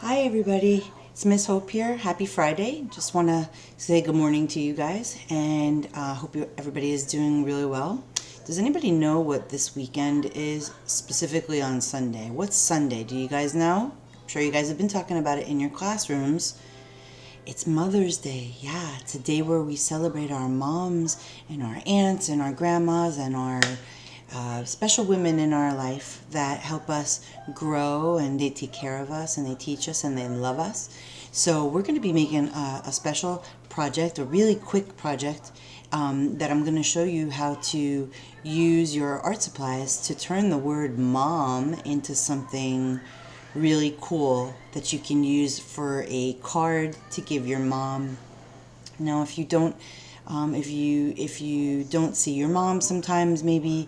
Hi everybody, it's Miss Hope here. Happy Friday. Just want to say good morning to you guys and hope everybody is doing really well. Does anybody know what this weekend is, specifically on Sunday? What's Sunday? Do you guys know? I'm sure you guys have been talking about it in your classrooms. It's Mother's Day. Yeah, it's a day where we celebrate our moms and our aunts and our grandmas and our special women in our life that help us grow, and they take care of us and they teach us and they love us. So we're going to be making a special project, a really quick project that I'm going to show you how to use your art supplies to turn the word mom into something really cool that you can use for a card to give your mom. Now, if you don't see your mom sometimes, maybe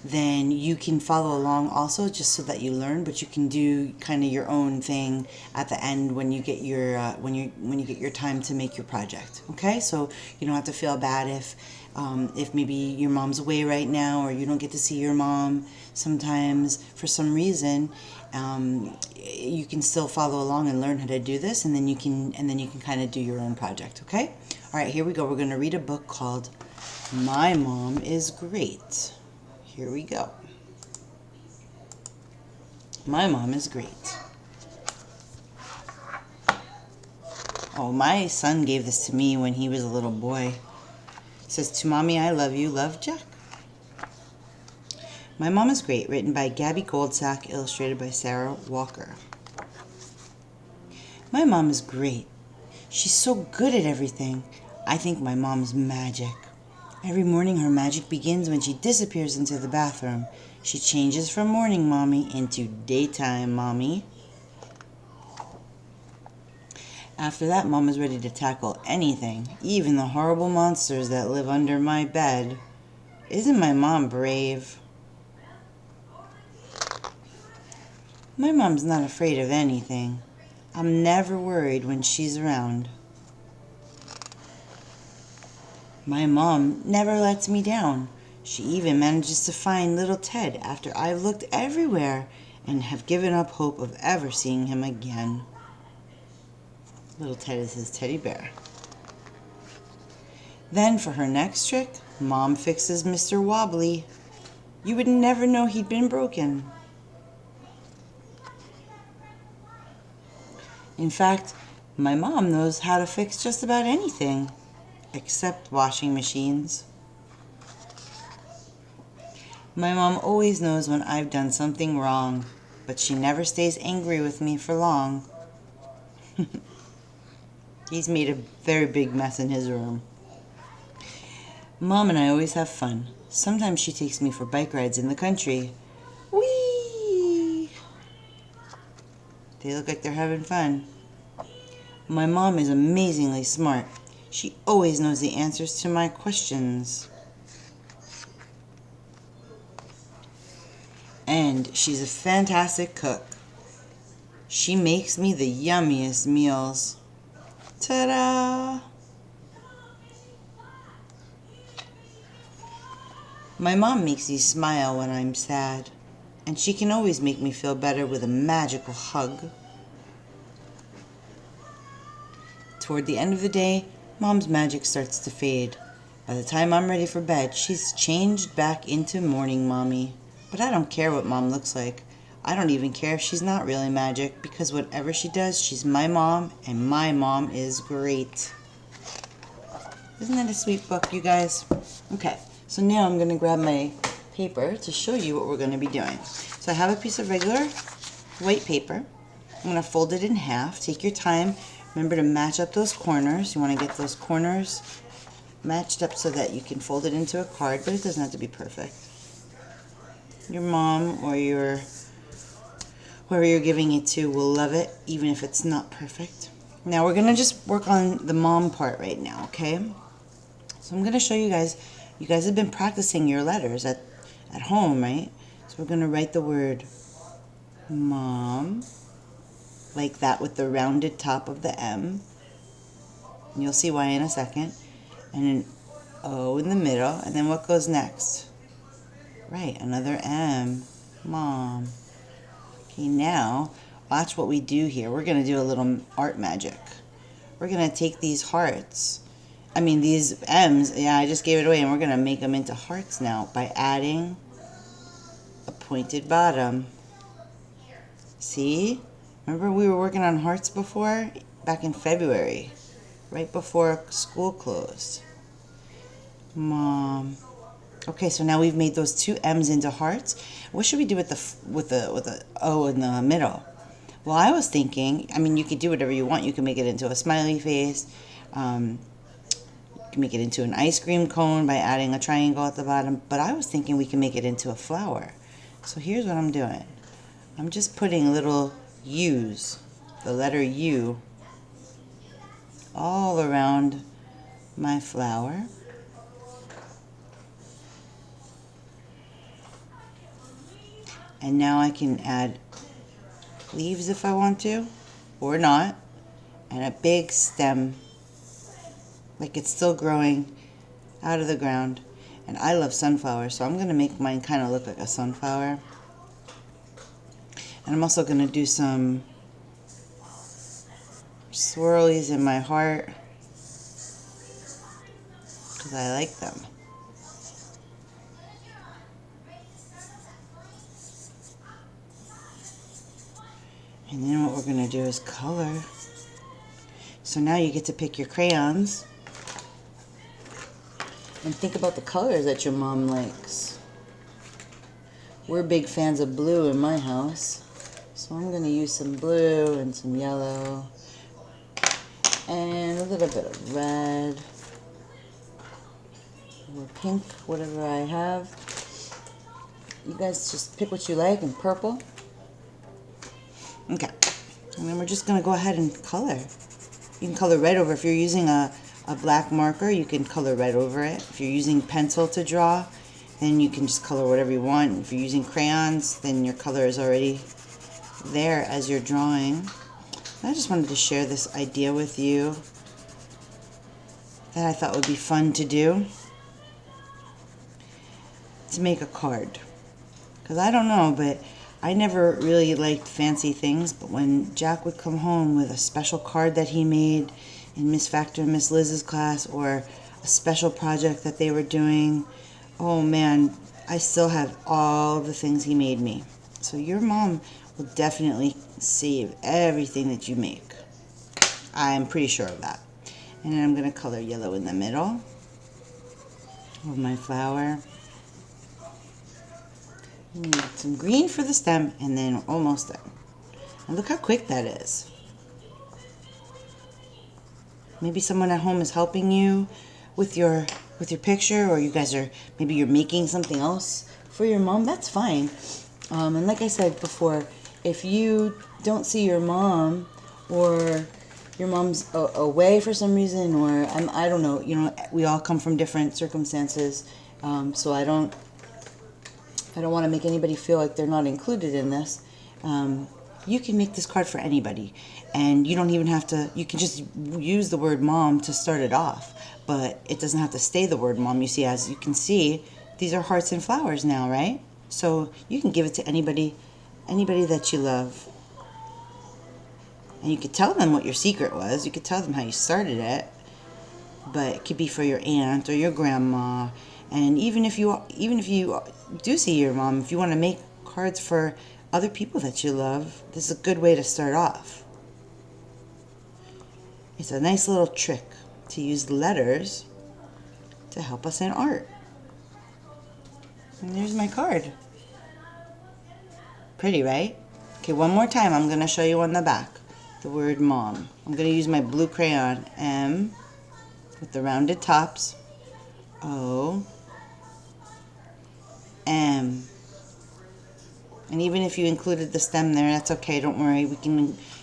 then you can follow along also, just so that you learn. But you can do kind of your own thing at the end when you get your when you get your time to make your project. Okay, so you don't have to feel bad if maybe your mom's away right now, or you don't get to see your mom sometimes for some reason. You can still follow along and learn how to do this, and then you can kind of do your own project. Okay, all right, here we go. We're going to read a book called My Mom is Great. Here we go. My Mom is Great. Oh, my son gave this to me when he was a little boy. It says, "To Mommy, I love you, love, Jack." My Mom is Great, written by Gabby Goldsack, illustrated by Sarah Walker. My mom is great. She's so good at everything. I think my mom's magic. Every morning her magic begins when she disappears into the bathroom. She changes from morning mommy into daytime mommy. After that, Mom is ready to tackle anything, even the horrible monsters that live under my bed. Isn't my mom brave? My mom's not afraid of anything. I'm never worried when she's around. My mom never lets me down. She even manages to find little Ted after I've looked everywhere and have given up hope of ever seeing him again. Little Ted is his teddy bear. Then for her next trick, Mom fixes Mr. Wobbly. You would never know he'd been broken. In fact, my mom knows how to fix just about anything, except washing machines. My mom always knows when I've done something wrong, but she never stays angry with me for long. He's made a very big mess in his room. Mom and I always have fun. Sometimes she takes me for bike rides in the country. Whee! They look like they're having fun. My mom is amazingly smart. She always knows the answers to my questions. And she's a fantastic cook. She makes me the yummiest meals. Ta-da! My mom makes me smile when I'm sad, and she can always make me feel better with a magical hug. Toward the end of the day, Mom's magic starts to fade. By the time I'm ready for bed, she's changed back into morning mommy. But I don't care what Mom looks like. I don't even care if she's not really magic, because whatever she does, she's my mom, and my mom is great. Isn't that a sweet book, you guys? Okay, so now I'm going to grab my paper to show you what we're going to be doing. So I have a piece of regular white paper. I'm going to fold it in half. Take your time. Remember to match up those corners. You want to get those corners matched up so that you can fold it into a card, but it doesn't have to be perfect. Your mom or whoever you're giving it to will love it, even if it's not perfect. Now we're going to just work on the mom part right now, okay? So I'm going to show you guys. You guys have been practicing your letters at home, right? So we're going to write the word mom, like that, with the rounded top of the M. And you'll see why in a second. And an O in the middle. And then what goes next? Right, another M. Mom. Okay, now Watch what we do here. We're going to do a little art magic. We're going to take these hearts, these M's, yeah, I just gave it away, and we're going to make them into hearts now by adding a pointed bottom. See? Remember we were working on hearts before? Back in February, right before school closed. Mom. Okay, so now we've made those two M's into hearts. What should we do with the O in the middle? Well, I was thinking, you could do whatever you want. You can make it into a smiley face. You can make it into an ice cream cone by adding a triangle at the bottom. But I was thinking we can make it into a flower. So here's what I'm doing. I'm just putting little U's, the letter U, all around my flower. And now I can add leaves if I want to, or not, and a big stem, like it's still growing out of the ground. And I love sunflowers, so I'm going to make mine kind of look like a sunflower. And I'm also going to do some swirlies in my heart because I like them. And then what we're going to do is color. So now you get to pick your crayons and think about the colors that your mom likes. We're big fans of blue in my house. So I'm going to use some blue and some yellow and a little bit of red or pink, whatever I have. You guys just pick what you like, and purple. Okay, and then we're just going to go ahead and color. You can color red over. If you're using a black marker, you can color red over it. If you're using pencil to draw, then you can just color whatever you want. If you're using crayons, then your color is already there as you're drawing. I just wanted to share this idea with you that I thought would be fun to do, to make a card. Because I don't know, but I never really liked fancy things, but when Jack would come home with a special card that he made in Miss Factor and Miss Liz's class, or a special project that they were doing, oh man, I still have all the things he made me. So your mom will definitely save everything that you make. I'm pretty sure of that. And then I'm going to color yellow in the middle of my flower. Need some green for the stem, and then we're almost done. And look how quick that is. Maybe someone at home is helping you with your picture, or you guys are, maybe you're making something else for your mom. That's fine. And like I said before, if you don't see your mom, or your mom's away for some reason, or I don't know, we all come from different circumstances, so I don't want to make anybody feel like they're not included in this. You can make this card for anybody, and you don't even have to, you can just use the word mom to start it off, but it doesn't have to stay the word mom. You see, as you can see, these are hearts and flowers now, right? So you can give it to anybody that you love. And you could tell them what your secret was. You could tell them how you started it, but it could be for your aunt or your grandma. And even if you do see your mom, if you want to make cards for other people that you love, this is a good way to start off. It's a nice little trick to use letters to help us in art. And there's my card. Pretty, right? Okay, one more time. I'm going to show you on the back the word mom. I'm going to use my blue crayon, M with the rounded tops, O, M. And even if you included the stem there, that's okay, don't worry.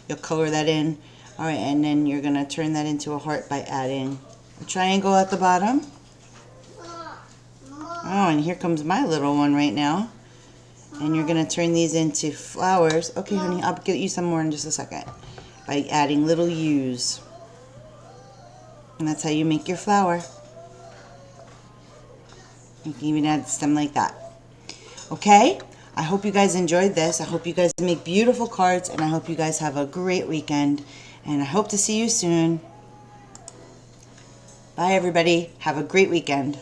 You'll color that in. Alright, and then you're going to turn that into a heart by adding a triangle at the bottom. Oh, and here comes my little one right now. And you're going to turn these into flowers. Okay, honey, I'll get you some more in just a second. By adding little U's. And that's how you make your flower. You can even add a stem like that. Okay? I hope you guys enjoyed this. I hope you guys make beautiful cards, and I hope you guys have a great weekend. And I hope to see you soon. Bye, everybody. Have a great weekend.